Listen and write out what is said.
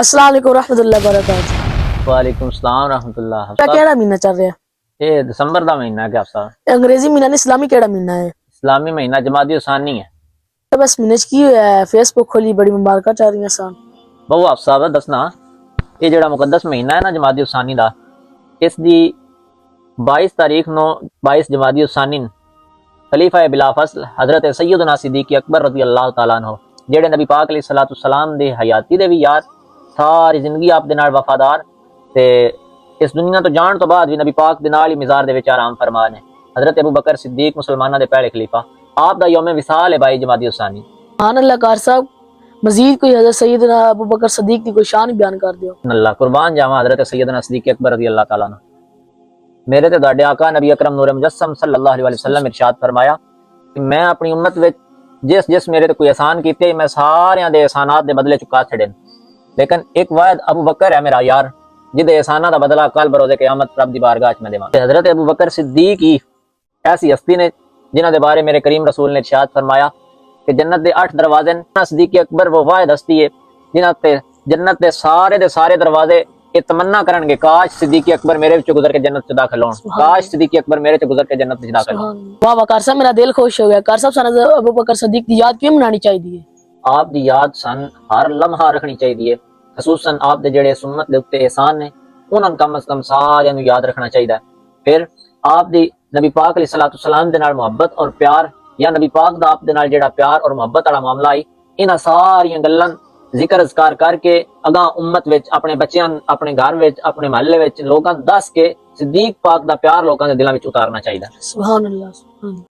अस्सलाम वालेकुम रहमतुल्लाहि व बरकातहू। वालेकुम सलाम रहमतुल्लाह। क्या केड़ा महीना चल रहा है? ये दिसंबर का महीना है क्या हफ्ता? अंग्रेजी महीना नहीं, इस्लामी केड़ा महीना है? इस्लामी महीना जमादी उसानी है। तो बस महीने च की होया है, फेसबुक खोली बड़ी मुबारक चाह रही सन। बहु आप साहब दसना ये जड़ा मुकद्दस महीना है ना जमादी उसानी दा, इसकी 22 तारीख नो 22 जमादी उसानी खलीफा बिला फसल हजरत सैयदना सिद्दीक़ अकबर रज़ी अल्लाह तआला अन्हु जेड़े नबी पाक अलैहि सलातु सलाम दे हयाती दे भी याद सारी जिंदगी आप दे नाल वफादार ते इस दुनिया तो जान तो बाद भी नबी पाक दे नाल ही मिज़ार दे विच आराम फरमा ने। हजरत अबू बकर सिद्दीक मुसलमाना दे पहले खलीफा आप दा यौम विसाल है भाई जमादी उसानी। सुभान अल्लाह कार साहब, मजीद कोई हजरत सैयदना अबू बकर सदीक की कोई शान बयान कर दियो। अल्लाह कुर्बान जावा हजरत सैयदना सिद्दीक अकबर रज़ी अल्लाह तआला अन्हु। मेरे ते तुहाडे आका नबी अकरम नूर मुजस्सम सल्लल्लाहु अलैहि वसल्लम इरशाद फरमाया कि मैं अपनी उम्मत विच जिस जिस मेरे ते कोई एहसान कीते मैं सारियां दे एहसानात दे बदले चुका छड़े, लेकिन एक वायद अबू बकर है मेरा यार जिदे एहसाना दा बदला कल बरोज़े क़यामत रब दी बारगाह च मैं देवां। हजरत अबू बकर सिद्दीक ही ऐसी हस्ती ने जिन्हां दे बारे मेरे करीम रसूल ने इरशाद फरमाया कि जन्नत दे 8 दरवाजे ने। सिद्दीक़ अकबर वो वाहिद हस्ती है जिन्हां ते जन्नत दे सारे दरवाजे ये तमन्ना करनगे काश सिद्दीक़ अकबर मेरे विच गुजर के जन्नत च दाखिल होण, काश सिद्दीक़ अकबर मेरे च गुजर के जन्नत च दाखिल होण। वाह वाह कार साहब, मेरा दिल खुश हो गया। कार साहब सानू अबू बकर सदीक की याद क्यों मनानी चाहिए? आप दी याद सन हर लम्हा रखनी चाहिए, खसूसन आप दे जेड़े सुन्नत दे उत्ते एहसान ने उन्हां कम अज कम सारियां नू याद रखना चाहिए। फिर आप दी नबी पाक अलैहि सलातु सलाम दे नाल मोहब्बत और प्यार या नबी पाक दा आप दे नाल जेड़ा प्यार और मोहब्बत वाला मामला आई इन्हां सारियां गल्लां जिक्र अज़कार करके अगा उम्मत विच अपने बच्चों अपने घर विच अपने महल्ले विच लोकां दस के सिद्दीक पाक दा प्यार लोकां दे दिलां विच उतारना चाहिए। सुभान अल्लाह।